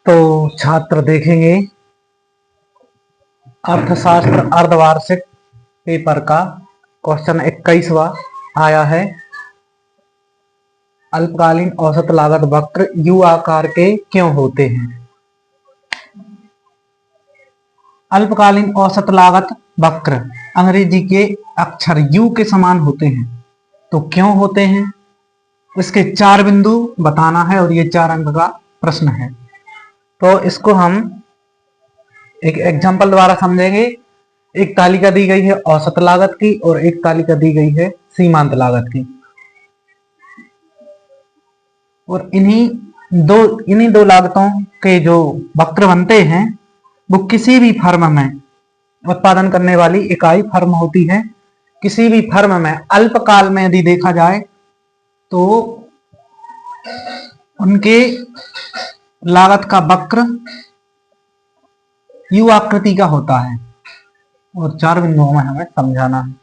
तो छात्र देखेंगे अर्थशास्त्र अर्धवार्षिक पेपर का क्वेश्चन 21वां आया है। अल्पकालीन औसत लागत वक्र यू आकार के क्यों होते हैं? अल्पकालीन औसत लागत वक्र अंग्रेजी के अक्षर यू के समान होते हैं, तो क्यों होते हैं? इसके 4 बिंदु बताना है और ये 4 अंक का प्रश्न है। तो इसको हम एक एग्जाम्पल द्वारा समझेंगे। एक तालिका दी गई है औसत लागत की और एक तालिका दी गई है सीमांत लागत की, और इन्हीं दो लागतों के जो वक्र बनते हैं वो किसी भी फर्म में उत्पादन करने वाली इकाई फर्म होती है। किसी भी फर्म में अल्पकाल में यदि देखा जाए तो उनके लागत का वक्र यू आकृति का होता है, और 4 बिंदुओं में हमें समझाना है।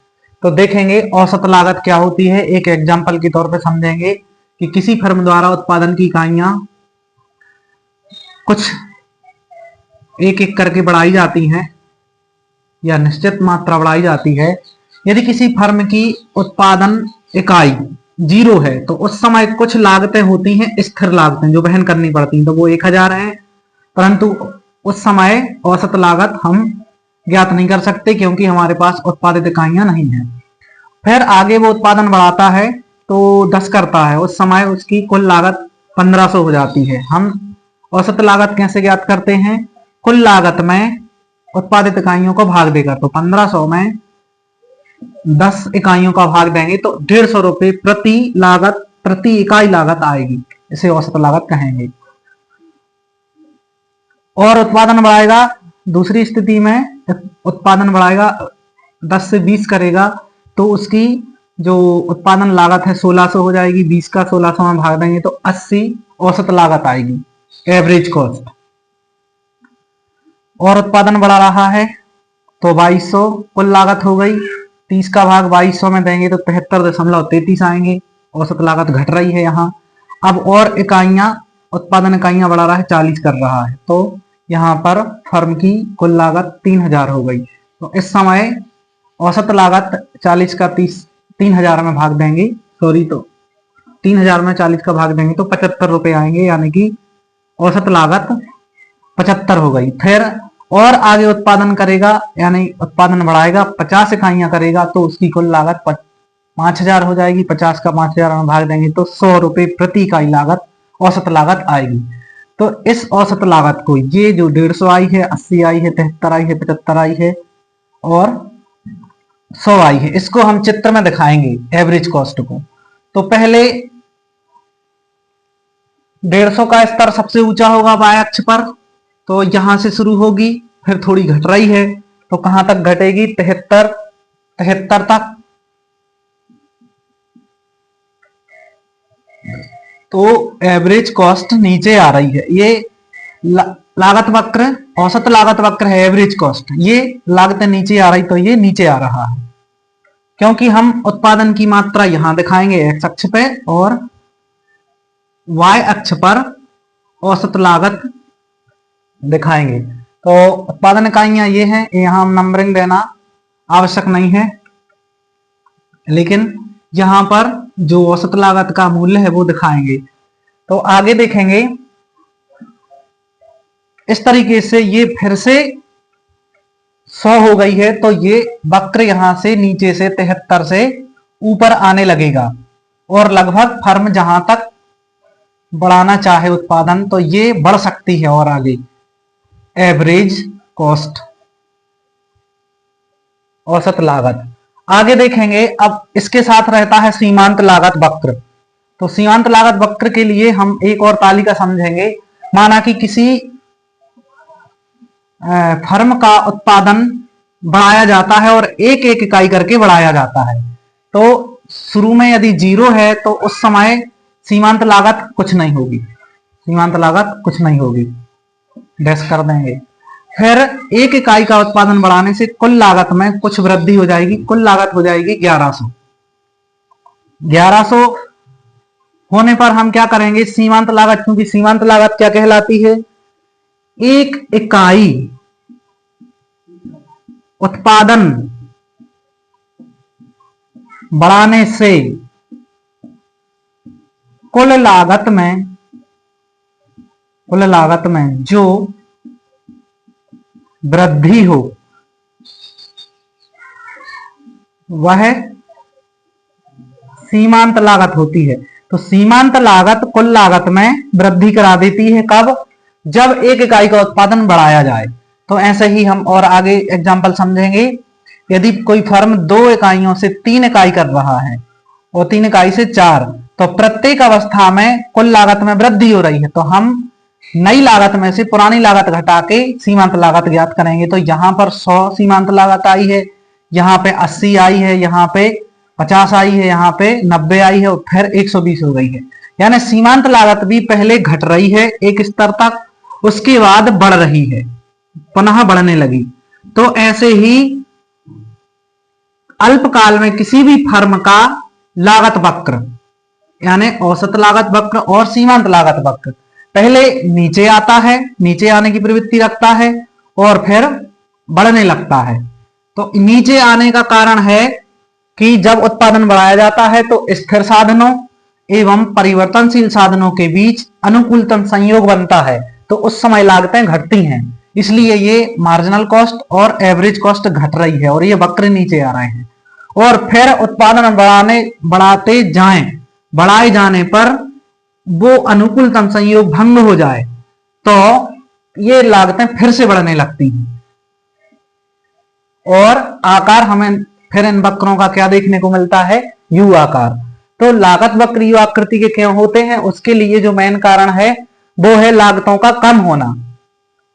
तो देखेंगे औसत लागत क्या होती है, एक एग्जाम्पल के तौर पे समझेंगे कि किसी फर्म द्वारा उत्पादन की इकाइयां कुछ एक एक करके बढ़ाई जाती हैं या निश्चित मात्रा बढ़ाई जाती है। यदि किसी फर्म की उत्पादन इकाई 0 है तो उस समय कुछ लागतें होती हैं स्थिर लागतें जो वहन करनी पड़ती हैं, तो वो 1000 है, परंतु उस समय औसत लागत हम ज्ञात नहीं कर सकते क्योंकि हमारे पास उत्पादित इकाइयां नहीं है। फिर आगे वो उत्पादन बढ़ाता है तो 10 करता है, उस समय उसकी कुल लागत 1500 हो जाती है। हम औसत लागत कैसे ज्ञात करते हैं? कुल लागत में उत्पादित इकाइयों को भाग देकर, तो 1500 में 10 इकाइयों का भाग देंगे तो 150 रुपए प्रति इकाई लागत आएगी, इसे औसत लागत कहेंगे। और उत्पादन बढ़ाएगा, दूसरी स्थिति में उत्पादन बढ़ाएगा 10 से 20 करेगा तो उसकी जो उत्पादन लागत है 1600 हो जाएगी। 20 का 1600 में भाग देंगे तो 80 औसत लागत आएगी, एवरेज कॉस्ट। और उत्पादन बढ़ा रहा है तो 2200 कुल लागत हो गई। 30 का भाग 2200 में देंगे तो 73.33 आएंगे, औसत लागत घट रही है यहाँ। अब और उत्पादन इकाइयां बढ़ा रहा है, 40 कर रहा है, तो यहाँ पर फर्म की कुल लागत 3000 हो गई। तो इस समय औसत लागत 40 का 3000 में भाग देंगे, तो 3000 में 40 का भाग देंगे तो 75 रुपए आएंगे, यानी कि औसत लागत 75 हो गई। फिर और आगे उत्पादन करेगा, यानी उत्पादन बढ़ाएगा, 50 इकाइयां करेगा तो उसकी कुल लागत 5000 हो जाएगी। 50 का 5000 में भाग देंगे तो 100 रुपए प्रति इकाई लागत औसत लागत आएगी। तो इस औसत लागत को, ये जो 150 आई है, 80 आई है, 73 आई है, 75 आई है और 100 आई है, इसको हम चित्र में दिखाएंगे एवरेज कॉस्ट को। तो पहले 150 का स्तर सबसे ऊंचा होगा y अक्ष पर, तो यहां से शुरू होगी, फिर थोड़ी घट रही है तो कहां तक घटेगी? 73 तक। तो एवरेज कॉस्ट नीचे आ रही है। ये लागत वक्र, औसत लागत वक्र है एवरेज कॉस्ट, ये लागत नीचे आ रही तो ये नीचे आ रहा है, क्योंकि हम उत्पादन की मात्रा यहां दिखाएंगे x अक्ष पे और y अक्ष पर औसत लागत दिखाएंगे। तो उत्पादन इकाइयां ये हैं, यहां हम नंबरिंग देना आवश्यक नहीं है, लेकिन यहां पर जो औसत लागत का मूल्य है वो दिखाएंगे। तो आगे देखेंगे इस तरीके से ये फिर से 100 हो गई है, तो ये वक्र यहां से नीचे से 73 से ऊपर आने लगेगा और लगभग फर्म जहां तक बढ़ाना चाहे उत्पादन तो ये बढ़ सकती है और आगे एवरेज कॉस्ट, औसत लागत। आगे देखेंगे, अब इसके साथ रहता है सीमांत लागत वक्र। तो सीमांत लागत वक्र के लिए हम एक और तालिका समझेंगे। माना कि किसी फर्म का उत्पादन बढ़ाया जाता है और एक एक इकाई करके बढ़ाया जाता है, तो शुरू में यदि 0 है तो उस समय सीमांत लागत कुछ नहीं होगी, सीमांत लागत कुछ नहीं होगी, डैश कर देंगे। फिर एक इकाई का उत्पादन बढ़ाने से कुल लागत में कुछ वृद्धि हो जाएगी, कुल लागत हो जाएगी 1100। 1100 होने पर हम क्या करेंगे? सीमांत लागत, क्योंकि सीमांत लागत क्या कहलाती है? एक इकाई उत्पादन बढ़ाने से कुल लागत में जो वृद्धि हो वह सीमांत लागत होती है। तो सीमांत लागत कुल लागत में वृद्धि करा देती है। कब? जब एक इकाई का उत्पादन बढ़ाया जाए। तो ऐसे ही हम और आगे एग्जाम्पल समझेंगे। यदि कोई फर्म 2 इकाइयों से 3 इकाई कर रहा है और 3 इकाई से 4, तो प्रत्येक अवस्था में कुल लागत में वृद्धि हो रही है। तो हम नई लागत में से पुरानी लागत घटा के सीमांत लागत ज्ञात करेंगे। तो यहाँ पर 100 सीमांत लागत आई है, यहाँ पे 80 आई है, यहाँ पे 50 आई है, यहाँ पे 90 आई है और फिर 120 हो गई है। यानी सीमांत लागत भी पहले घट रही है एक स्तर तक, उसके बाद बढ़ रही है, पुनः बढ़ने लगी। तो ऐसे ही अल्पकाल में किसी भी फर्म का लागत वक्र यानी औसत लागत वक्र और सीमांत लागत वक्र पहले नीचे आता है, नीचे आने की प्रवृत्ति रखता है और फिर बढ़ने लगता है। तो नीचे आने का कारण है कि जब उत्पादन बढ़ाया जाता है तो स्थिर साधनों एवं परिवर्तनशील साधनों के बीच अनुकूलतम संयोग बनता है, तो उस समय लागतें घटती हैं। इसलिए ये मार्जिनल कॉस्ट और एवरेज कॉस्ट घट रही है और ये वक्र नीचे आ रहे हैं। और फिर उत्पादन बढ़ाए जाने पर वो अनुकूलतम संयोग भंग हो जाए तो ये लागतें फिर से बढ़ने लगती हैं। और आकार हमें फिर इन वक्रों का क्या देखने को मिलता है? यू आकार। तो लागत वक्र यू आकृति के क्यों होते हैं? उसके लिए जो मेन कारण है वो है लागतों का कम होना।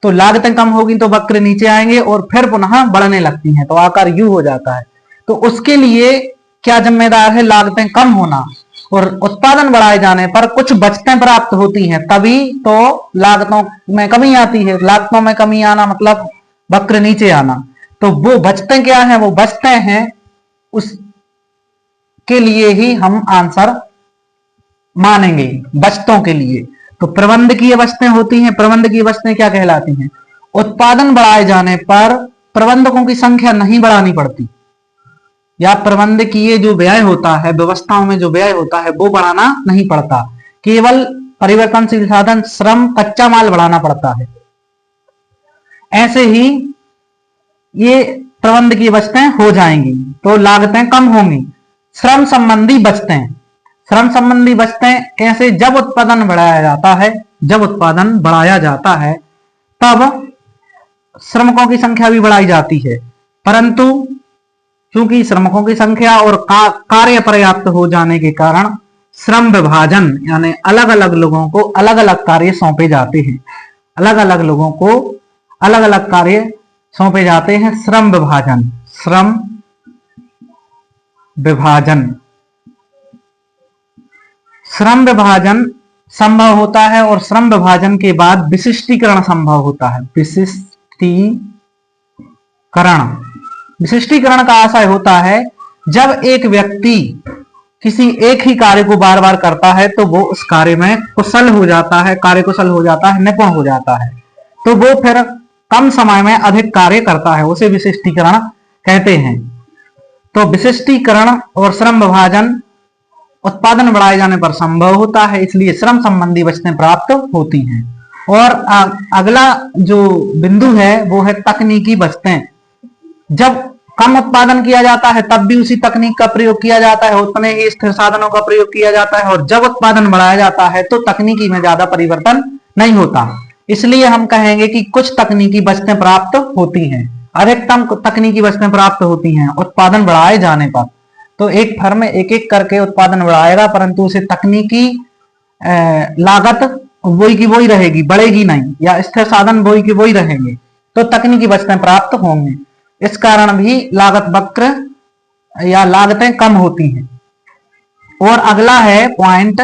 तो लागतें कम होगी तो वक्र नीचे आएंगे और फिर पुनः बढ़ने लगती हैं, तो आकार यू हो जाता है। तो उसके लिए क्या जिम्मेदार है? लागतें कम होना। और उत्पादन बढ़ाए जाने पर कुछ बचतें प्राप्त होती हैं, तभी तो लागतों में कमी आती है। लागतों में कमी आना मतलब वक्र नीचे आना। तो वो बचतें क्या हैं? वो बचतें हैं, उसके लिए ही हम आंसर मानेंगे, बचतों के लिए। तो प्रबंधकीय बचतें होती हैं। प्रबंधकीय बचतें क्या कहलाती हैं? उत्पादन बढ़ाए जाने पर प्रबंधकों की संख्या नहीं बढ़ानी पड़ती, या प्रबंधकीय जो व्यय होता है, व्यवस्थाओं में जो व्यय होता है वो बढ़ाना नहीं पड़ता। केवल परिवर्तनशील साधन, श्रम, कच्चा माल बढ़ाना पड़ता है। ऐसे ही ये प्रबंधकीय बचतें हो जाएंगी तो लागतें कम होंगी। श्रम संबंधी बचतें, श्रम संबंधी बचतें कैसे? जब उत्पादन बढ़ाया जाता है तब श्रमिकों की संख्या भी बढ़ाई जाती है, परंतु क्योंकि श्रमिकों की संख्या और कार्य पर्याप्त हो जाने के कारण श्रम विभाजन यानी अलग अलग लोगों को अलग अलग कार्य सौंपे जाते हैं। अलग अलग लोगों को अलग अलग कार्य सौंपे जाते हैं। श्रम विभाजन संभव होता है और श्रम विभाजन के बाद विशिष्टीकरण संभव होता है। विशिष्टीकरण का आशय होता है जब एक व्यक्ति किसी एक ही कार्य को बार बार करता है तो वो उस कार्य में कुशल हो जाता है, कार्यकुशल हो जाता है, निपुण हो जाता है, तो वो फिर कम समय में अधिक कार्य करता है, उसे विशिष्टीकरण कहते हैं। तो विशिष्टीकरण और श्रम विभाजन उत्पादन बढ़ाए जाने पर संभव होता है, इसलिए श्रम संबंधी बचतें प्राप्त होती हैं। और अगला जो बिंदु है वो है तकनीकी बचतें। जब कम उत्पादन किया जाता है तब भी उसी तकनीक का प्रयोग किया जाता है, उतने ही स्थिर साधनों का प्रयोग किया जाता है, और जब उत्पादन बढ़ाया जाता है तो तकनीकी में ज्यादा परिवर्तन नहीं होता। इसलिए हम कहेंगे कि कुछ तकनीकी बचतें प्राप्त होती हैं, अधिकतम तकनीकी बचतें प्राप्त होती हैं उत्पादन बढ़ाए जाने पर। तो एक फर्म एक एक करके उत्पादन बढ़ाएगा, परंतु उसे तकनीकी लागत वही की वही रहेगी, बढ़ेगी नहीं, या स्थिर साधन वही की वही रहेंगे, तो तकनीकी बचतें प्राप्त होंगे। इस कारण भी लागत वक्र या लागतें कम होती हैं। और अगला है पॉइंट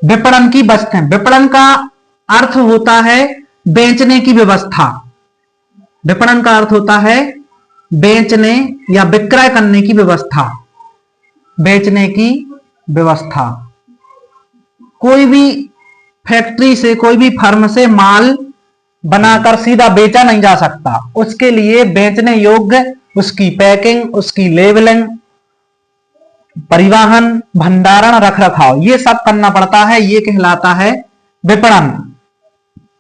विपणन की बचतें। विपणन का अर्थ होता है बेचने की व्यवस्था। विपणन का अर्थ होता है बेचने या विक्रय करने की व्यवस्था। बेचने की व्यवस्था, कोई भी फैक्ट्री से, कोई भी फर्म से माल बनाकर सीधा बेचा नहीं जा सकता। उसके लिए बेचने योग्य उसकी पैकिंग, उसकी लेबलिंग, परिवहन, भंडारण, रख रखाव, ये सब करना पड़ता है। ये कहलाता है विपणन।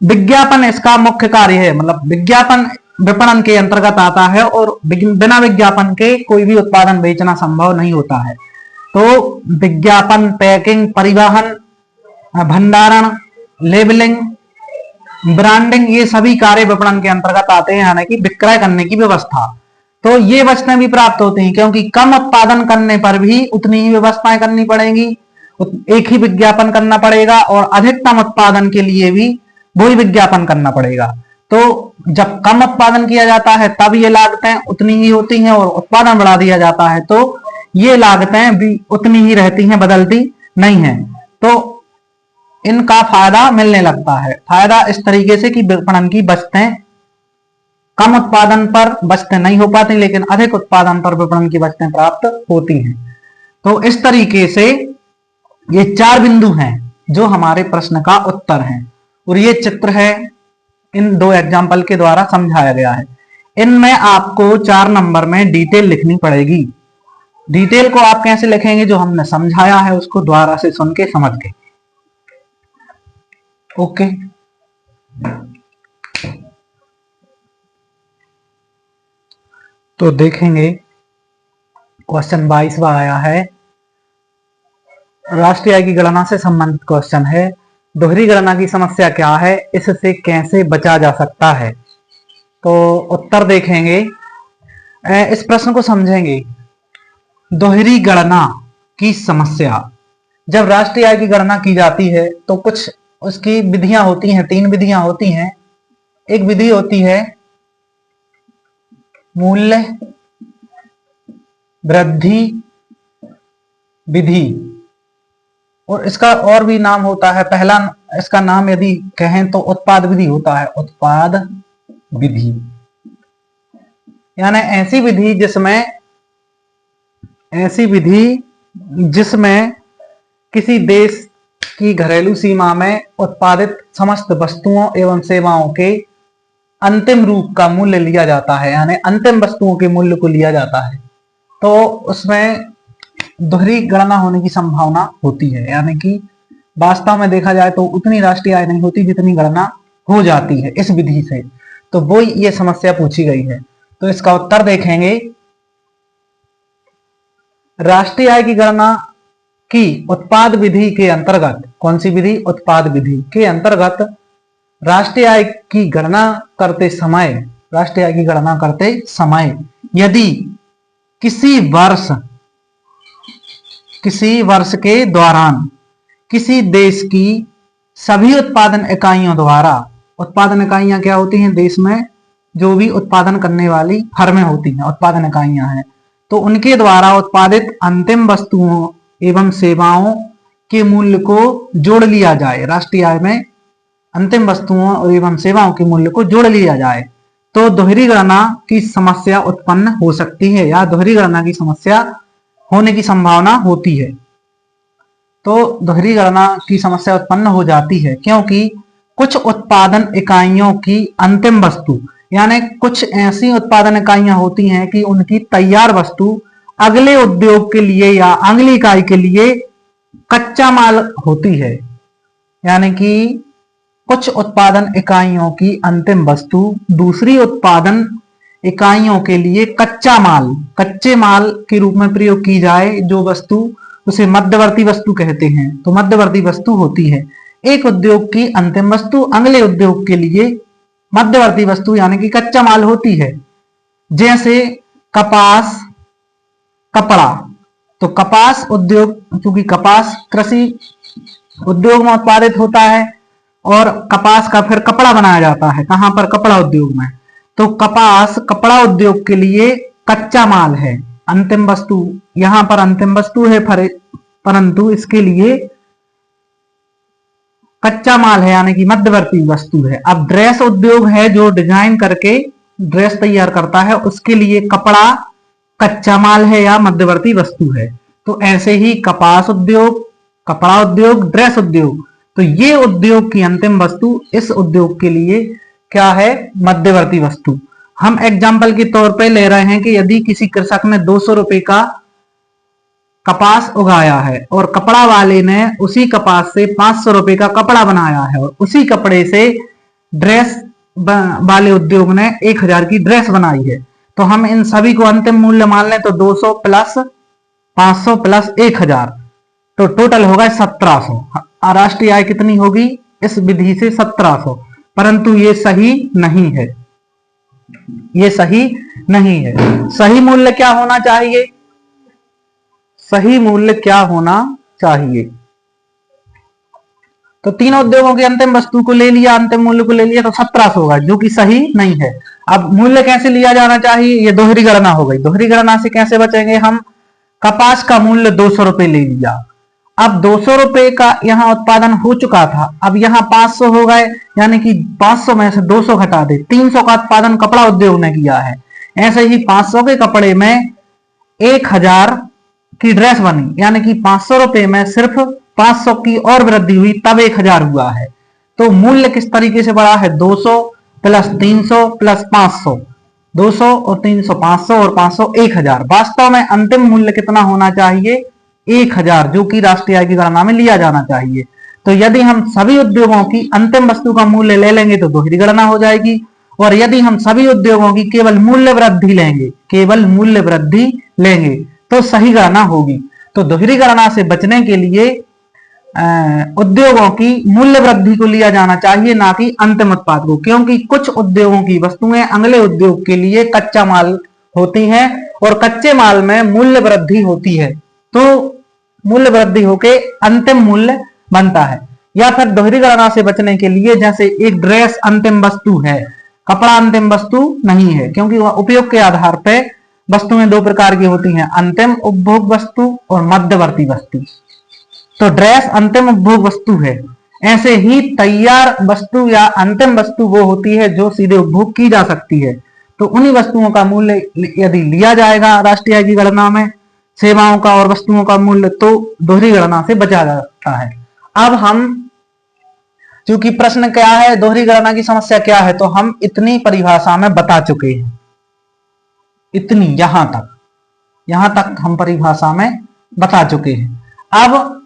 विज्ञापन इसका मुख्य कार्य है, मतलब विज्ञापन विपणन के अंतर्गत आता है और बिना विज्ञापन के कोई भी उत्पादन बेचना संभव नहीं होता है। तो विज्ञापन, पैकिंग, परिवहन, भंडारण, लेबलिंग, ब्रांडिंग, ये सभी कार्य विपणन के अंतर्गत आते हैं, यानी कि विक्रय करने की व्यवस्था। तो ये वस्तुएं भी प्राप्त होती हैं, क्योंकि कम उत्पादन करने पर भी उतनी ही व्यवस्थाएं करनी पड़ेंगी, एक ही विज्ञापन करना पड़ेगा, और अधिकतम उत्पादन के लिए भी वही विज्ञापन करना पड़ेगा। तो जब कम उत्पादन किया जाता है तब ये लागतें उतनी ही होती हैं, और उत्पादन बढ़ा दिया जाता है तो ये लागतें भी उतनी ही रहती हैं, बदलती नहीं है। तो इनका फायदा मिलने लगता है। फायदा इस तरीके से कि विपणन की बचतें, कम उत्पादन पर बचतें नहीं हो पाती, लेकिन अधिक उत्पादन पर विपणन की बचतें प्राप्त होती हैं। तो इस तरीके से ये 4 बिंदु हैं जो हमारे प्रश्न का उत्तर है, और ये चित्र है, इन 2 एग्जाम्पल के द्वारा समझाया गया है। इनमें आपको 4 नंबर में डिटेल लिखनी पड़ेगी। डिटेल को आप कैसे लिखेंगे? जो हमने समझाया है उसको दोबारा से सुन के समझ के। ओके, तो देखेंगे क्वेश्चन 22वां आया है, राष्ट्रीय आय की गणना से संबंधित क्वेश्चन है। दोहरी गणना की समस्या क्या है, इससे कैसे बचा जा सकता है? तो उत्तर देखेंगे, इस प्रश्न को समझेंगे। दोहरी गणना की समस्या, जब राष्ट्रीय आय की गणना की जाती है तो कुछ उसकी विधियां होती हैं, 3 विधियां होती हैं। एक विधि होती है मूल्य वृद्धि विधि, और इसका और भी नाम होता है, पहला इसका नाम यदि कहें तो उत्पाद विधि होता है। उत्पाद विधि यानी ऐसी विधि जिसमें किसी देश की घरेलू सीमा में उत्पादित समस्त वस्तुओं एवं सेवाओं के अंतिम रूप का मूल्य लिया जाता है, यानी अंतिम वस्तुओं के मूल्य को लिया जाता है। तो उसमें दोहरी गणना होने की संभावना होती है, यानी कि वास्तव में देखा जाए तो उतनी राष्ट्रीय आय नहीं होती जितनी गणना हो जाती है इस विधि से। तो वो ये समस्या पूछी गई है। तो इसका उत्तर देखेंगे, राष्ट्रीय आय की गणना की उत्पाद विधि के अंतर्गत, कौन सी विधि? उत्पाद विधि के अंतर्गत राष्ट्रीय आय की गणना करते समय यदि किसी वर्ष के दौरान किसी देश की सभी उत्पादन इकाइयों द्वारा, उत्पादन इकाइयां क्या होती हैं? देश में जो भी उत्पादन करने वाली फर्में होती हैं, उत्पादन इकाइयां हैं, तो उनके द्वारा उत्पादित अंतिम वस्तुओं एवं सेवाओं के मूल्य को जोड़ लिया जाए। राष्ट्रीय आय में अंतिम वस्तुओं एवं सेवाओं के मूल्य को जोड़ लिया जाए तो दोहरी गणना की समस्या उत्पन्न हो सकती है, या दोहरी गणना की समस्या होने की संभावना होती है। तो दोहरी गणना की समस्या उत्पन्न हो जाती है क्योंकि कुछ उत्पादन इकाइयों की अंतिम वस्तु, यानी कुछ ऐसी उत्पादन इकाइयां होती हैं कि उनकी तैयार वस्तु अगले उद्योग के लिए या अगली इकाई के लिए कच्चा माल होती है। यानी कि कुछ उत्पादन इकाइयों की अंतिम वस्तु दूसरी उत्पादन इकाइयों के लिए कच्चे माल के रूप में प्रयोग की जाए, जो वस्तु उसे मध्यवर्ती वस्तु कहते हैं। तो मध्यवर्ती वस्तु होती है एक उद्योग की अंतिम वस्तु अगले उद्योग के लिए मध्यवर्ती वस्तु यानी कि कच्चा माल होती है। जैसे कपास, कपड़ा। तो कपास उद्योग, क्योंकि कपास कृषि उद्योग में उत्पादित होता है और कपास का फिर कपड़ा बनाया जाता है। कहां पर? कपड़ा उद्योग में। तो कपास कपड़ा उद्योग के लिए कच्चा माल है, अंतिम वस्तु। यहां पर अंतिम वस्तु है परंतु इसके लिए कच्चा माल है, यानी कि मध्यवर्ती वस्तु है। अब ड्रेस उद्योग है जो डिजाइन करके ड्रेस तैयार करता है, उसके लिए कपड़ा कच्चा माल है या मध्यवर्ती वस्तु है। तो ऐसे ही कपास उद्योग, कपड़ा उद्योग, ड्रेस उद्योग, तो ये उद्योग की अंतिम वस्तु इस उद्योग के लिए क्या है? मध्यवर्ती वस्तु। हम एग्जाम्पल के तौर पे ले रहे हैं कि यदि किसी कृषक ने 200 रुपए का कपास उगाया है और कपड़ा वाले ने उसी कपास से 500 रुपए का कपड़ा बनाया है और उसी कपड़े से ड्रेस वाले उद्योग ने 1000 की ड्रेस बनाई है, तो हम इन सभी को अंतिम मूल्य मान लें तो 200 प्लस 500 प्लस 1000, तो टोटल होगा 1700। राष्ट्रीय आय कितनी होगी इस विधि से? 1700। परंतु ये सही नहीं है, ये सही नहीं है। सही मूल्य क्या होना चाहिए? सही मूल्य क्या होना चाहिए? तो तीनों उद्योगों की अंतिम वस्तु को ले लिया, अंतिम मूल्य को ले लिया, तो 1700 होगा, जो कि सही नहीं है। अब मूल्य कैसे लिया जाना चाहिए? ये दोहरी गणना हो गई। दोहरी गणना से कैसे बचेंगे हम? कपास का मूल्य 200 रुपए ले लिया, अब 200 रुपए का यहाँ उत्पादन हो चुका था, अब यहाँ 500 हो गए, यानी कि 500 में से 200 घटा दे, 300 का उत्पादन कपड़ा उद्योग ने किया है। ऐसे ही 500 के कपड़े में 1000 की ड्रेस बनी, यानी कि 500 रुपए में सिर्फ 500 की और वृद्धि हुई, तब 1000 हुआ है। तो मूल्य किस तरीके से बढ़ा है? 200 प्लस 300 प्लस 500, 200 और 300 500 और 500 1000। वास्तव में अंतिम मूल्य कितना होना चाहिए? 1000, जो कि राष्ट्रीय आय की गणना में लिया जाना चाहिए। तो यदि हम सभी उद्योगों की अंतिम वस्तु का मूल्य ले लेंगे तो दोहरी गणना हो जाएगी, और यदि हम सभी उद्योगों की केवल मूल्य वृद्धि लेंगे, केवल मूल्य वृद्धि लेंगे, तो सही गणना होगी। तो दोहरी गणना से बचने के लिए उद्योगों की मूल्य वृद्धि को लिया जाना चाहिए, ना कि अंतिम उत्पाद को, क्योंकि कुछ उद्योगों की वस्तुएं अगले उद्योग के लिए कच्चा माल होती हैं और कच्चे माल में मूल्य वृद्धि होती है, तो मूल्य वृद्धि होके अंतिम मूल्य बनता है। या फिर दोहरी गणना से बचने के लिए, जैसे एक ड्रेस अंतिम वस्तु है, कपड़ा अंतिम वस्तु नहीं है, क्योंकि वह उपयोग के आधार पर वस्तुएं दो प्रकार की होती हैं, अंतिम उपभोग वस्तु और मध्यवर्ती वस्तु। तो ड्रेस अंतिम उपभोग वस्तु है। ऐसे ही तैयार वस्तु या अंतिम वस्तु वो होती है जो सीधे उपभोग की जा सकती है। तो उन्हीं वस्तुओं का मूल्य यदि लिया जाएगा राष्ट्रीय आय की गणना में, सेवाओं का और वस्तुओं का मूल्य, तो दोहरी गणना से बचा जा सकता है। अब हम, चूंकि प्रश्न क्या है, दोहरी गणना की समस्या क्या है, तो हम इतनी परिभाषा में बता चुके हैं, इतनी यहां तक हम परिभाषा में बता चुके हैं। अब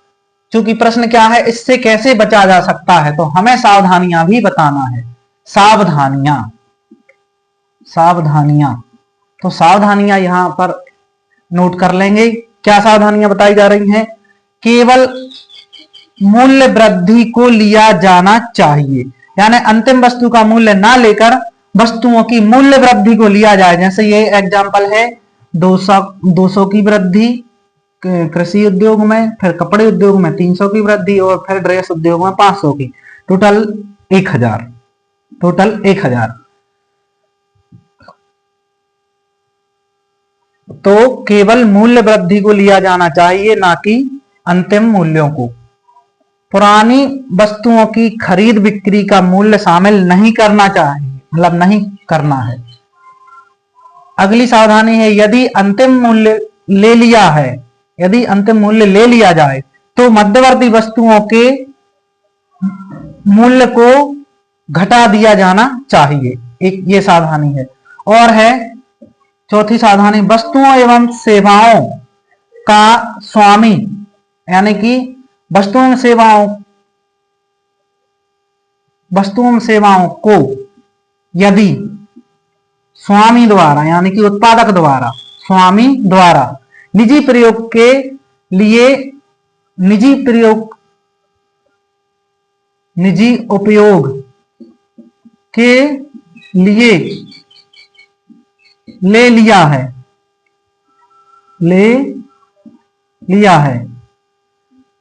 चूंकि प्रश्न क्या है, इससे कैसे बचा जा सकता है, तो हमें सावधानियां भी बताना है। सावधानियां तो सावधानियां यहां पर नोट कर लेंगे। क्या सावधानियां बताई जा रही हैं? केवल मूल्य वृद्धि को लिया जाना चाहिए, यानी अंतिम वस्तु का मूल्य ना लेकर वस्तुओं की मूल्य वृद्धि को लिया जाए। जैसे ये एग्जाम्पल है, 200 की वृद्धि कृषि उद्योग में, फिर कपड़े उद्योग में 300 की वृद्धि, और फिर ड्रेस उद्योग में 500 की, टोटल 1000। तो केवल मूल्य वृद्धि को लिया जाना चाहिए, ना कि अंतिम मूल्यों को। पुरानी वस्तुओं की खरीद बिक्री का मूल्य शामिल नहीं करना चाहिए, मतलब नहीं करना है। अगली सावधानी है, यदि अंतिम मूल्य ले लिया जाए तो मध्यवर्ती वस्तुओं के मूल्य को घटा दिया जाना चाहिए। एक ये सावधानी है। और है चौथी सावधानी, वस्तुओं एवं सेवाओं का स्वामी, यानी कि वस्तुओं एवं सेवाओं को यदि स्वामी द्वारा, यानी कि उत्पादक द्वारा, स्वामी द्वारा निजी उपयोग के लिए ले लिया है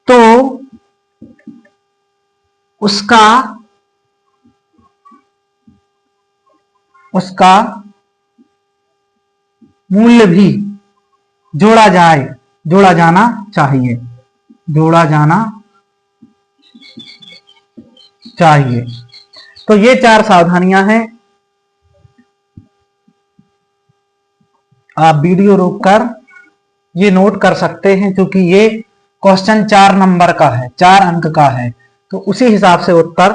तो उसका मूल्य भी जोड़ा जाना चाहिए। तो ये 4 सावधानियां हैं। आप वीडियो रोककर ये नोट कर सकते हैं, क्योंकि ये क्वेश्चन 4 नंबर का है, 4 अंक का है, तो उसी हिसाब से उत्तर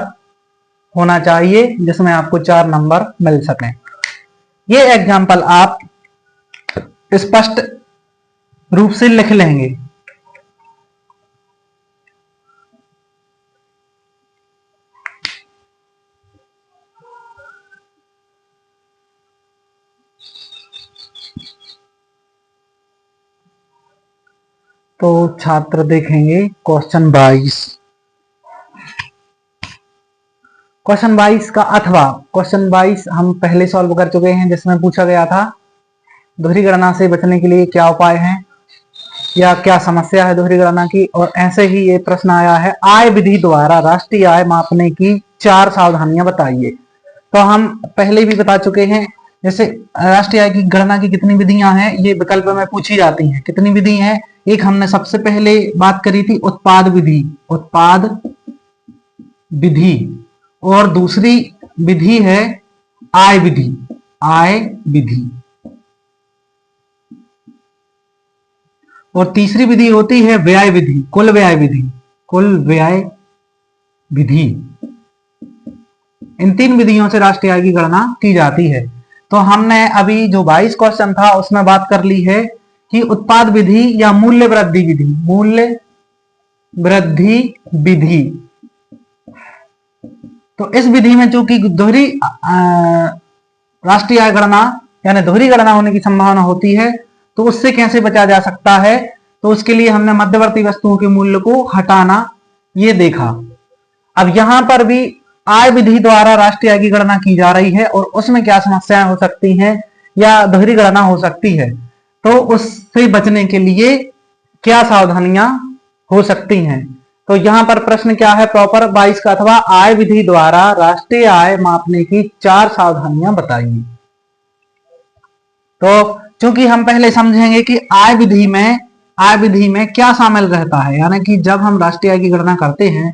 होना चाहिए जिसमें आपको 4 नंबर मिल सकें। ये एग्जाम्पल आप स्पष्ट रूप से लिख लेंगे। तो छात्र देखेंगे क्वेश्चन 22। क्वेश्चन 22 का अथवा क्वेश्चन 22 हम पहले सॉल्व कर चुके हैं, जिसमें पूछा गया था दोहरी गणना से बचने के लिए क्या उपाय हैं या क्या समस्या है दोहरी गणना की। और ऐसे ही ये प्रश्न आया है, आय विधि द्वारा राष्ट्रीय आय मापने की 4 सावधानियां बताइए। तो हम पहले भी बता चुके हैं, जैसे राष्ट्रीय आय की गणना की कितनी विधियां हैं, ये विकल्प में पूछी जाती हैं। कितनी विधि हैं? एक हमने सबसे पहले बात करी थी उत्पाद विधि, उत्पाद विधि, और दूसरी विधि है आय विधि, आय विधि, और तीसरी विधि होती है व्यय विधि, कुल व्यय विधि, कुल व्यय विधि। इन 3 विधियों से राष्ट्रीय आय की गणना की जाती है। तो हमने अभी जो 22 क्वेश्चन था उसमें बात कर ली है कि उत्पाद विधि या मूल्य वृद्धि विधि, मूल्य वृद्धि विधि। तो इस विधि में चूंकि दोहरी राष्ट्रीय आय गणना यानी दोहरी गणना होने की संभावना होती है, तो उससे कैसे बचा जा सकता है, तो उसके लिए हमने मध्यवर्ती वस्तुओं के मूल्य को हटाना ये देखा। अब यहां पर भी आय विधि द्वारा राष्ट्रीय आय की गणना की जा रही है और उसमें क्या समस्याएं हो सकती हैं या दोहरी गणना हो सकती है, तो उससे बचने के लिए क्या सावधानियां हो सकती हैं। तो यहां पर प्रश्न क्या है प्रॉपर 22 का, अथवा आय विधि द्वारा राष्ट्रीय आय मापने की 4 सावधानियां बताइए। तो चूंकि हम पहले समझेंगे कि आय विधि में क्या शामिल रहता है, यानी कि जब हम राष्ट्रीय आय की गणना करते हैं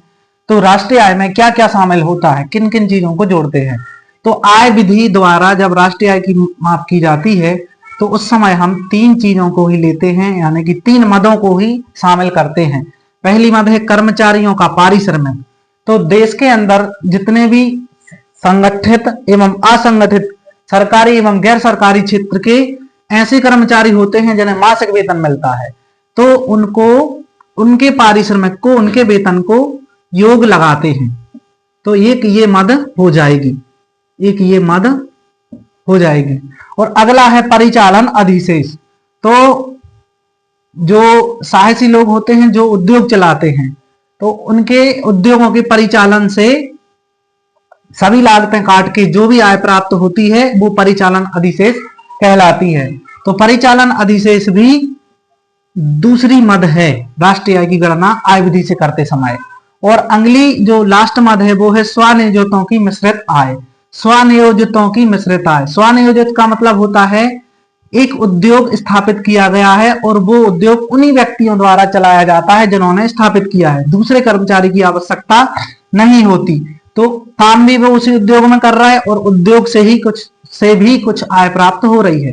तो राष्ट्रीय आय में क्या क्या शामिल होता है, किन किन चीजों को जोड़ते हैं। तो आय विधि द्वारा जब राष्ट्रीय आय की माप की जाती है तो उस समय हम 3 चीजों को ही लेते हैं, यानी कि 3 मदों को ही शामिल करते हैं। पहली मद है कर्मचारियों का पारिश्रमिक। तो देश के अंदर जितने भी संगठित एवं असंगठित सरकारी एवं गैर सरकारी क्षेत्र के ऐसे कर्मचारी होते हैं जिन्हें मासिक वेतन मिलता है, तो उनको उनके पारिश्रमिक को, उनके वेतन को योग लगाते हैं। तो एक ये मद हो जाएगी, एक ये मद हो जाएगी। और अगला है परिचालन अधिशेष। तो जो साहसी लोग होते हैं जो उद्योग चलाते हैं, तो उनके उद्योगों के परिचालन से सभी लागतें काट के जो भी आय प्राप्त होती है वो परिचालन अधिशेष कहलाती है। तो परिचालन अधिशेष भी दूसरी मद है राष्ट्रीय आय की गणना आय विधि से करते समय। और अगली जो लास्ट मद है वो है स्वनियोजितों की मिश्रित आय। स्वनियोजितों की मिश्रित आय, स्वनियोजित का मतलब होता है एक उद्योग स्थापित किया गया है और वो उद्योग उन्हीं व्यक्तियों द्वारा चलाया जाता है जिन्होंने स्थापित किया है, दूसरे कर्मचारी की आवश्यकता नहीं होती। तो काम भी वो उसी उद्योग में कर रहा है और उद्योग से भी कुछ आय प्राप्त हो रही है।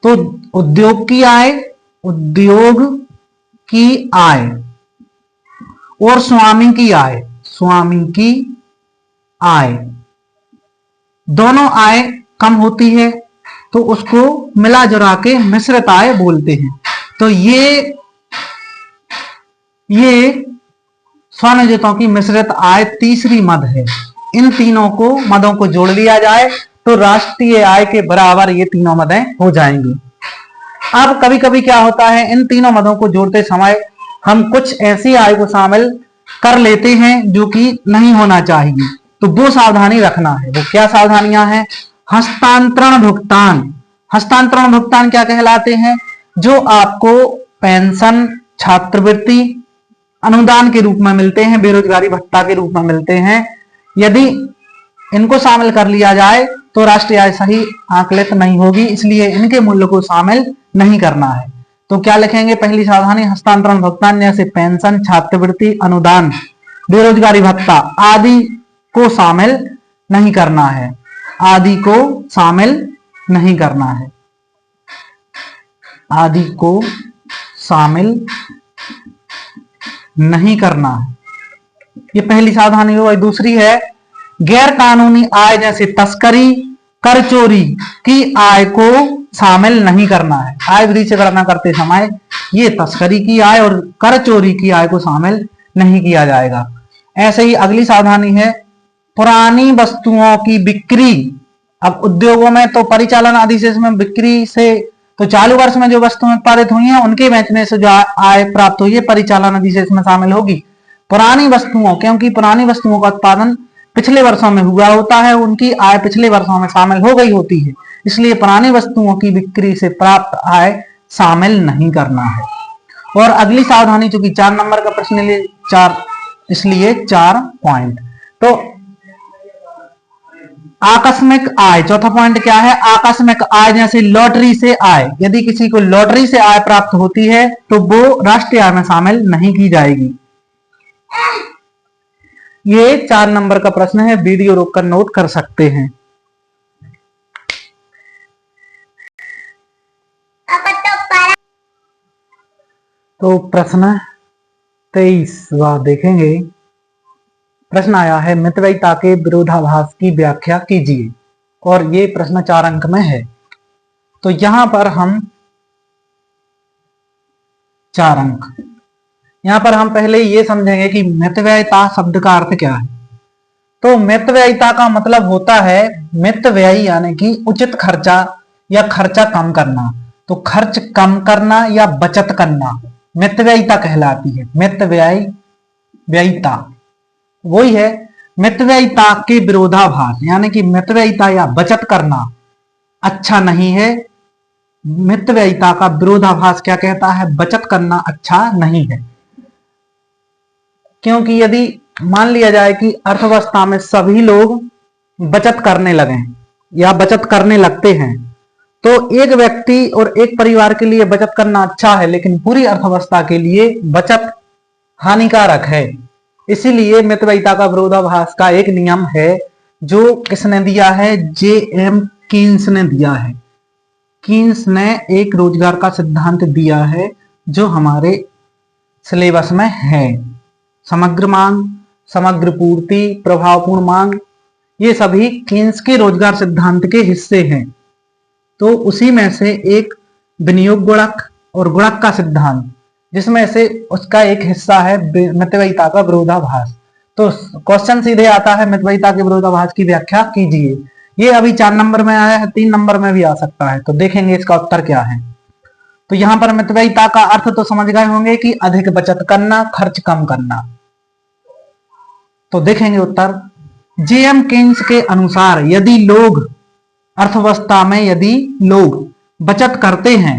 तो उद्योग की आय और स्वामी की आय दोनों आय कम होती है तो उसको मिला जुला के मिश्रित आय बोलते हैं। तो ये स्वनियोजितों की मिश्रित आय तीसरी मद है। इन तीनों को मदों को जोड़ लिया जाए तो राष्ट्रीय आय के बराबर ये तीनों मदें हो जाएंगी। अब कभी कभी क्या होता है, इन तीनों मदों को जोड़ते समय हम कुछ ऐसी आय को शामिल कर लेते हैं जो कि नहीं होना चाहिए, तो वो सावधानी रखना है। वो क्या सावधानियां हैं? हस्तांतरण भुगतान। हस्तांतरण भुगतान क्या कहलाते हैं? जो आपको पेंशन, छात्रवृत्ति, अनुदान के रूप में मिलते हैं, बेरोजगारी भत्ता के रूप में मिलते हैं, यदि इनको शामिल कर लिया जाए तो राष्ट्रीय आय सही आकलित नहीं होगी, इसलिए इनके मूल्य को शामिल नहीं करना है। तो क्या लिखेंगे? पहली सावधानी, हस्तांतरण भुगतान जैसे पेंशन, छात्रवृत्ति, अनुदान, बेरोजगारी भत्ता आदि को शामिल नहीं करना है, आदि को शामिल नहीं करना है, आदि को शामिल नहीं करना है। ये पहली सावधानी हो गई। दूसरी है गैर कानूनी आय जैसे तस्करी, कर चोरी की आय को शामिल नहीं करना है। आय विधि से गणना करते समय ये तस्करी की आय और कर चोरी की आय को शामिल नहीं किया जाएगा। ऐसे ही अगली सावधानी है, पुरानी वस्तुओं की बिक्री। अब उद्योगों में तो परिचालन अधिशेष में बिक्री से तो चालू वर्ष में जो वस्तुएं उत्पादित हुई हैं उनके बेचने से जो आय प्राप्त हुई है परिचालन अधिशेष में शामिल होगी। पुरानी वस्तुओं, क्योंकि पुरानी वस्तुओं का उत्पादन पिछले वर्षों में हुआ होता है, उनकी आय पिछले वर्षों में शामिल हो गई होती है, इसलिए पुरानी वस्तुओं की बिक्री से प्राप्त आय शामिल नहीं करना है। और अगली सावधानी, चूंकि 4 नंबर का प्रश्न इसलिए 4 पॉइंट। तो आकस्मिक आय, चौथा पॉइंट क्या है, आकस्मिक आय जैसे लॉटरी से आय। यदि किसी को लॉटरी से आय प्राप्त होती है तो वो राष्ट्रीय आय में शामिल नहीं की जाएगी। ये 4 नंबर का प्रश्न है, वीडियो रोककर नोट कर सकते हैं। तो प्रश्न 23 देखेंगे। प्रश्न आया है, मितव्ययिता के विरोधाभास की व्याख्या कीजिए, और ये प्रश्न 4 अंक में है। तो यहां पर हम 4 अंक, यहां पर हम पहले ये समझेंगे कि मितव्ययिता शब्द का अर्थ क्या है। तो मितव्ययिता का मतलब होता है मितव्ययी यानी कि उचित खर्चा या खर्चा कम करना। तो खर्च कम करना या बचत करना मितव्ययिता कहलाती है। मितव्ययिता वही है, मितव्ययिता के विरोधाभास यानी कि मितव्ययिता या बचत करना अच्छा नहीं है। मितव्ययिता का विरोधाभास क्या कहता है, बचत करना अच्छा नहीं है। क्योंकि यदि मान लिया जाए कि अर्थव्यवस्था में सभी लोग बचत करने लगे या बचत करने लगते हैं, तो एक व्यक्ति और एक परिवार के लिए बचत करना अच्छा है, लेकिन पूरी अर्थव्यवस्था के लिए बचत हानिकारक है। इसीलिए मितव्ययिता का विरोधाभास का एक नियम है जो किसने दिया है, J.M. कीन्स ने दिया है। कीन्स ने एक रोजगार का सिद्धांत दिया है जो हमारे सिलेबस में है। समग्र मांग, समग्र पूर्ति, प्रभावपूर्ण मांग, ये सभी कीन्स के रोजगार सिद्धांत के हिस्से हैं। तो उसी में से एक विनियोग गुणक और गुणक का सिद्धांत, जिसमें से उसका एक हिस्सा है मितव्ययिता का विरोधाभास। तो क्वेश्चन सीधे आता है, मितव्ययिता के विरोधाभास की व्याख्या कीजिए। ये अभी 4 नंबर में आया है, 3 नंबर में भी आ सकता है, तो देखेंगे इसका उत्तर क्या है। तो यहां पर मितव्ययिता का अर्थ तो समझ गए होंगे कि अधिक बचत करना, खर्च कम करना। तो देखेंगे उत्तर। J.M. कीन्स के अनुसार यदि लोग अर्थव्यवस्था में यदि लोग बचत करते हैं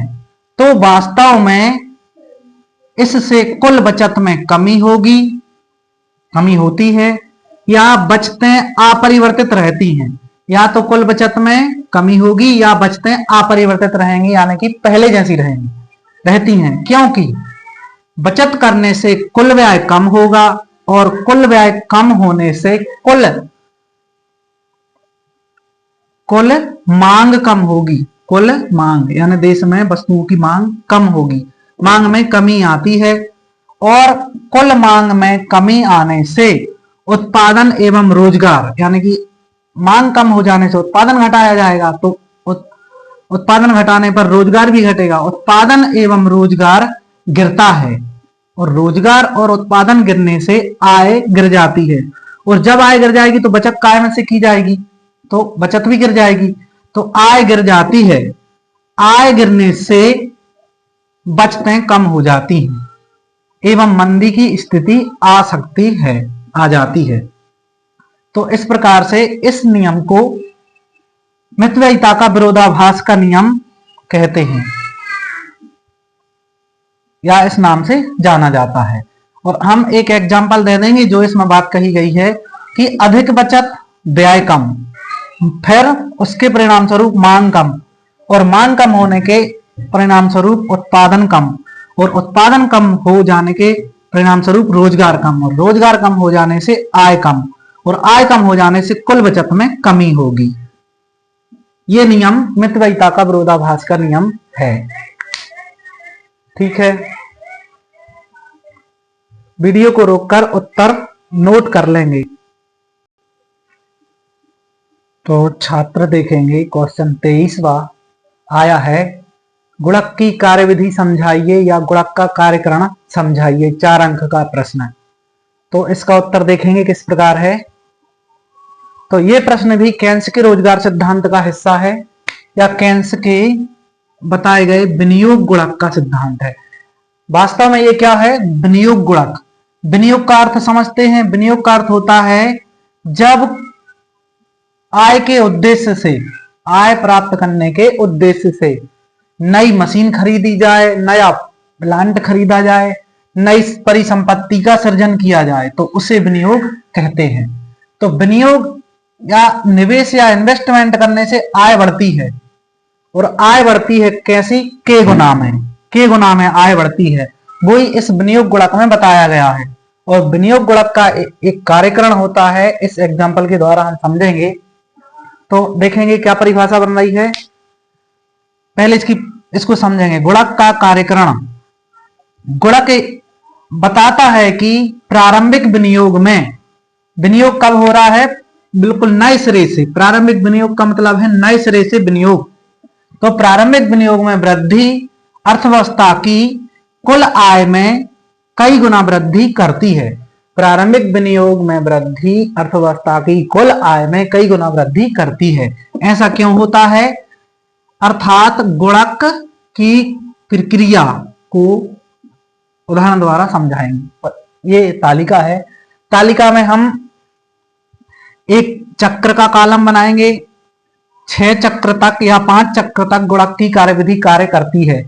तो वास्तव में इससे कुल बचत में कमी होती है, या बचतें अपरिवर्तित रहती हैं। या तो कुल बचत में कमी होगी या बचतें अपरिवर्तित रहेंगी, यानी कि पहले जैसी रहती हैं। क्योंकि बचत करने से कुल व्यय कम होगा और कुल व्यय कम होने से कुल मांग कम होगी। कुल मांग यानी देश में वस्तुओं की मांग कम होगी, मांग में कमी आती है, और कुल मांग में कमी आने से उत्पादन एवं रोजगार, यानी कि मांग कम हो जाने से उत्पादन घटाया जाएगा, तो उत्पादन घटाने पर रोजगार भी घटेगा। उत्पादन एवं रोजगार गिरता है, और रोजगार और उत्पादन गिरने से आय गिर जाती है, और जब आय गिर जाएगी तो बचत काय से की जाएगी, तो बचत भी गिर जाएगी। तो आय गिर जाती है, आय गिरने से बचतें कम हो जाती हैं एवं मंदी की स्थिति आ जाती है। तो इस प्रकार से इस नियम को मितव्ययिता का विरोधाभास का नियम कहते हैं, या इस नाम से जाना जाता है। और हम एक एग्जाम्पल दे देंगे जो इसमें बात कही गई है कि अधिक बचत व्यय कम, फिर उसके परिणाम स्वरूप मांग कम, और मांग कम होने के परिणाम स्वरूप उत्पादन कम, और उत्पादन कम हो जाने के परिणाम स्वरूप रोजगार कम, और रोजगार कम हो जाने से आय कम, और आय कम हो जाने से कुल बचत में कमी होगी। ये नियम मितव्ययिता का विरोधाभास का नियम है। ठीक है, वीडियो को रोककर उत्तर नोट कर लेंगे। तो छात्र देखेंगे क्वेश्चन 23वां आया है, गुणक की कार्यविधि समझाइए या गुणक का कार्यकरण समझाइए। 4 अंक का प्रश्न है। तो इसका उत्तर देखेंगे किस प्रकार है। तो ये प्रश्न भी केन्स के रोजगार सिद्धांत का हिस्सा है या केन्स के बताए गए विनियोग गुणक का सिद्धांत है। वास्तव में ये क्या है, विनियोग गुणक। विनियोग का अर्थ समझते हैं। विनियोग का अर्थ होता है जब आय के उद्देश्य से, आय प्राप्त करने के उद्देश्य से नई मशीन खरीदी जाए, नया प्लांट खरीदा जाए, नई परिसंपत्ति का सृजन किया जाए, तो उसे विनियोग कहते हैं। तो विनियोग या निवेश या इन्वेस्टमेंट करने से आय बढ़ती है, और आय बढ़ती है कैसी, के गुना में, के गुना में आय बढ़ती है। वही इस विनियोग गुणक में बताया गया है। और विनियोग गुणक का एक कार्यकरण होता है, इस एग्जाम्पल के द्वारा हम समझेंगे। तो देखेंगे क्या परिभाषा बन रही है। पहले इसको समझेंगे। गुणक का कार्यकरण, गुणक बताता है कि प्रारंभिक विनियोग में, विनियोग कब हो रहा है, बिल्कुल नए सिरे से। प्रारंभिक विनियोग का मतलब है नए सिरे से विनियोग। तो प्रारंभिक विनियोग में वृद्धि अर्थव्यवस्था की कुल आय में कई गुना वृद्धि करती है। प्रारंभिक विनियोग में वृद्धि अर्थव्यवस्था की कुल आय में कई गुना वृद्धि करती है। ऐसा क्यों होता है, अर्थात गुणक की प्रक्रिया को उदाहरण द्वारा समझाएंगे। ये तालिका है। तालिका में हम एक चक्र का कॉलम बनाएंगे। 6 चक्र तक या 5 चक्र तक गुणक की कार्यविधि कार्य करती है।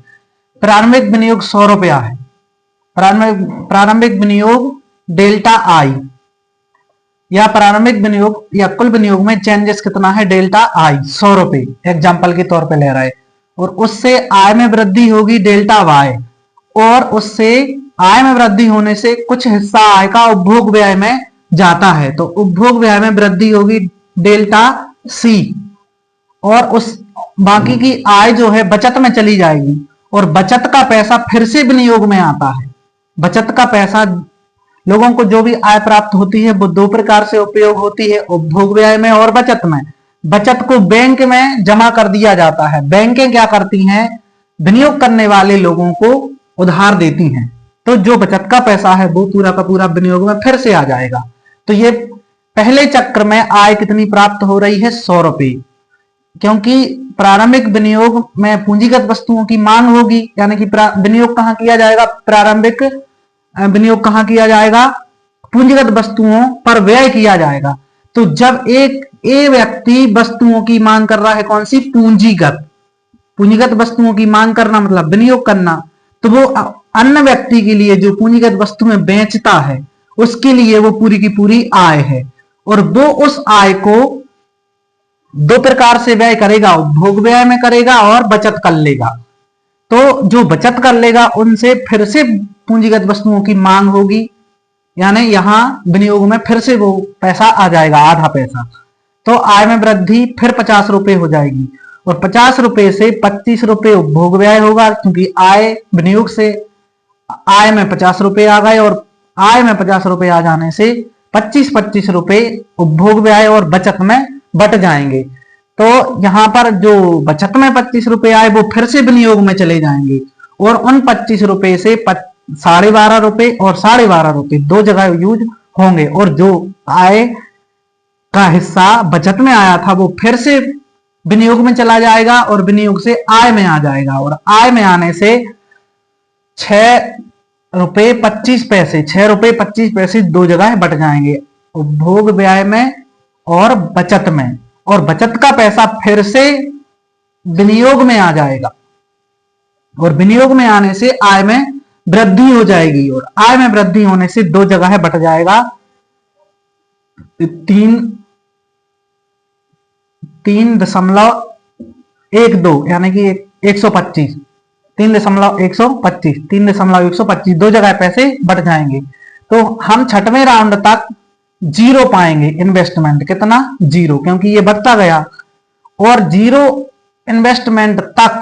प्रारंभिक विनियोग 100 रुपया है। प्रारंभिक विनियोग डेल्टा आई, या प्रारंभिक विनियोग या कुल विनियोग में चेंजेस कितना है, डेल्टा आई 100 रुपए एग्जाम्पल के तौर पे ले रहे हैं। और उससे आय में वृद्धि होगी डेल्टा वाई, और उससे आय में वृद्धि होने से कुछ हिस्सा आय का उपभोग व्यय में जाता है, तो उपभोग व्यय में वृद्धि होगी डेल्टा सी, और उस बाकी की आय जो है बचत में चली जाएगी, और बचत का पैसा फिर से विनियोग में आता है। बचत का पैसा, लोगों को जो भी आय प्राप्त होती है वो 2 प्रकार से उपयोग होती है, उपभोग व्यय में और बचत में। बचत को बैंक में जमा कर दिया जाता है। बैंकें क्या करती हैं, विनियोग करने वाले लोगों को उधार देती हैं, तो जो बचत का पैसा है वो पूरा का पूरा विनियोग में फिर से आ जाएगा। तो ये पहले चक्र में आय कितनी प्राप्त हो रही है, 100 रुपए, क्योंकि प्रारंभिक विनियोग में पूंजीगत वस्तुओं की मांग होगी, यानी कि विनियोग कहां किया जाएगा, प्रारंभिक विनियोग कहां किया जाएगा, पूंजीगत वस्तुओं पर व्यय किया जाएगा। तो जब एक व्यक्ति वस्तुओं की मांग कर रहा है, कौन सी, पूंजीगत वस्तुओं की मांग करना मतलब विनियोग करना, तो वो अन्य व्यक्ति के लिए जो पूंजीगत वस्तुएं बेचता है उसके लिए वो पूरी की पूरी आय है, और वो उस आय को 2 प्रकार से व्यय करेगा, उपभोग व्यय में करेगा और बचत कर लेगा। तो जो बचत कर लेगा उनसे फिर से पूंजीगत वस्तुओं की मांग होगी, यानी यहां विनियोग में फिर से वो पैसा आ जाएगा, आधा पैसा। तो आय में वृद्धि फिर 50 रुपए हो जाएगी, और 50 रुपए से 25 रुपए उपभोग व्यय होगा, क्योंकि आय विनियोग से आय में 50 रुपए आ गए, और आय में 50 रुपए आ जाने से 25 रुपए उपभोग व्यय और बचत में बट जाएंगे। तो यहां पर जो बचत में 25 रुपए आए वो फिर से विनियोग में चले जाएंगे, और उन 25 रुपए से 12.5 रुपए और 12.5 रुपए 2 जगह यूज होंगे, और जो आय का हिस्सा बचत में आया था वो फिर से विनियोग में चला जाएगा, और विनियोग से आय में आ जाएगा, और आय में आने से 6 रुपए 25 पैसे 6 रुपए 25 पैसे 2 जगह बट जाएंगे, उपभोग व्यय में और बचत में, और बचत का पैसा फिर से विनियोग में आ जाएगा, और विनियोग में आने से आय में वृद्धि हो जाएगी, और आय में वृद्धि होने से 2 जगह बट जाएगा, 3.12 यानी कि 125, 3.125 2 जगह पैसे बढ़ जाएंगे। तो हम 6वें राउंड तक 0 पाएंगे इन्वेस्टमेंट, कितना, 0, क्योंकि ये बढ़ता गया, और 0 इन्वेस्टमेंट तक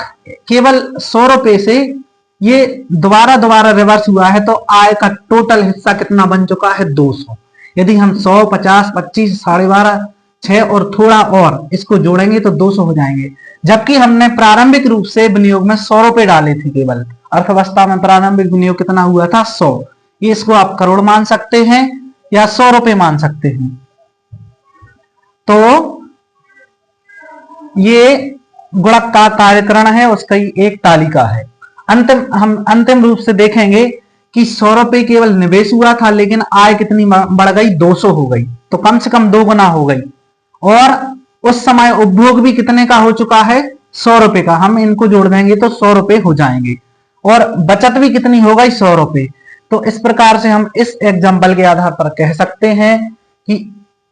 केवल 100 रुपए से ये दोबारा रिवर्स हुआ है, तो आय का टोटल हिस्सा कितना बन चुका है, 200। यदि हम 100, 50, 25, 12.5, 6 और थोड़ा और इसको जोड़ेंगे तो 200 हो जाएंगे। जबकि हमने प्रारंभिक रूप से विनियोग में 100 रुपए डाले थे केवल। अर्थव्यवस्था में प्रारंभिक विनियोग कितना हुआ था? 100। ये इसको आप करोड़ मान सकते हैं या 100 रुपए मान सकते हैं। तो ये गुणक का कार्यकरण है, उसका एक तालिका है। हम अंतिम रूप से देखेंगे कि 100 रुपए केवल निवेश हुआ था, लेकिन आय कितनी बढ़ गई? 200 हो गई, तो कम से कम 2 गुना हो गई। और उस समय उपभोग भी कितने का हो चुका है? 100 रुपए का। हम इनको जोड़ देंगे तो 100 रुपए हो जाएंगे। और बचत भी कितनी हो गई? 100 रुपए। तो इस प्रकार से हम इस एग्जाम्पल के आधार पर कह सकते हैं कि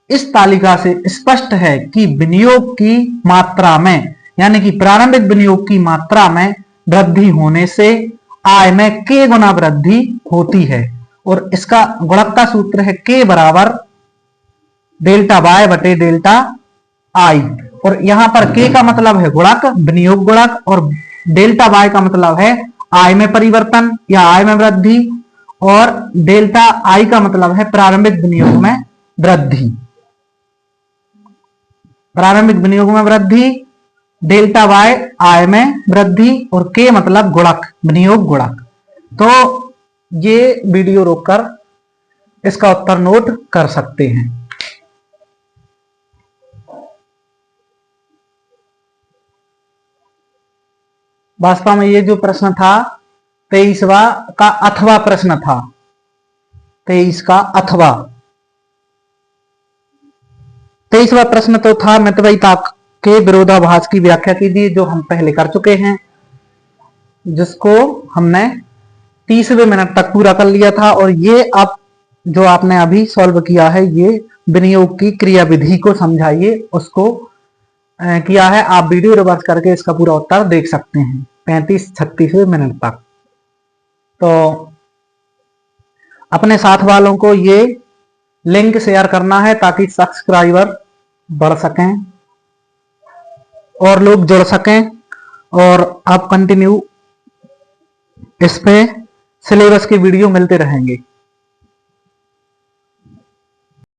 इस तालिका से स्पष्ट है कि विनियोग की मात्रा में, यानी कि प्रारंभिक विनियोग की मात्रा में वृद्धि होने से आय में k गुना वृद्धि होती है। और इसका गुणक का सूत्र है k बराबर डेल्टा y बटे डेल्टा आई। और यहां पर k का मतलब है गुणक, विनियोग गुणक, और डेल्टा y का मतलब है आय में परिवर्तन या आय में वृद्धि, और डेल्टा आई का मतलब है प्रारंभिक विनियोग में वृद्धि। प्रारंभिक विनियोग में वृद्धि, डेल्टा वाई आय में वृद्धि, और के मतलब गुणक, विनियोग गुणक। तो ये वीडियो रोककर इसका उत्तर नोट कर सकते हैं। वास्तव में ये जो प्रश्न था 23वां का अथवा प्रश्न था, 23 का अथवा। 23वां प्रश्न तो था मितव्ययिता के विरोधाभास की व्याख्या कीजिए, जो हम पहले कर चुके हैं, जिसको हमने 30वें मिनट तक पूरा कर लिया था। और ये अब जो आपने अभी सॉल्व किया है, ये विनियोग की क्रियाविधि को समझाइए, उसको किया है। आप वीडियो रिवर्स करके इसका पूरा उत्तर देख सकते हैं 35-36वें मिनट तक। तो अपने साथ वालों को ये लिंक शेयर करना है ताकि सब्सक्राइबर बढ़ सकें और लोग जुड़ सकें। और आप कंटिन्यू इस पे सिलेबस के वीडियो मिलते रहेंगे।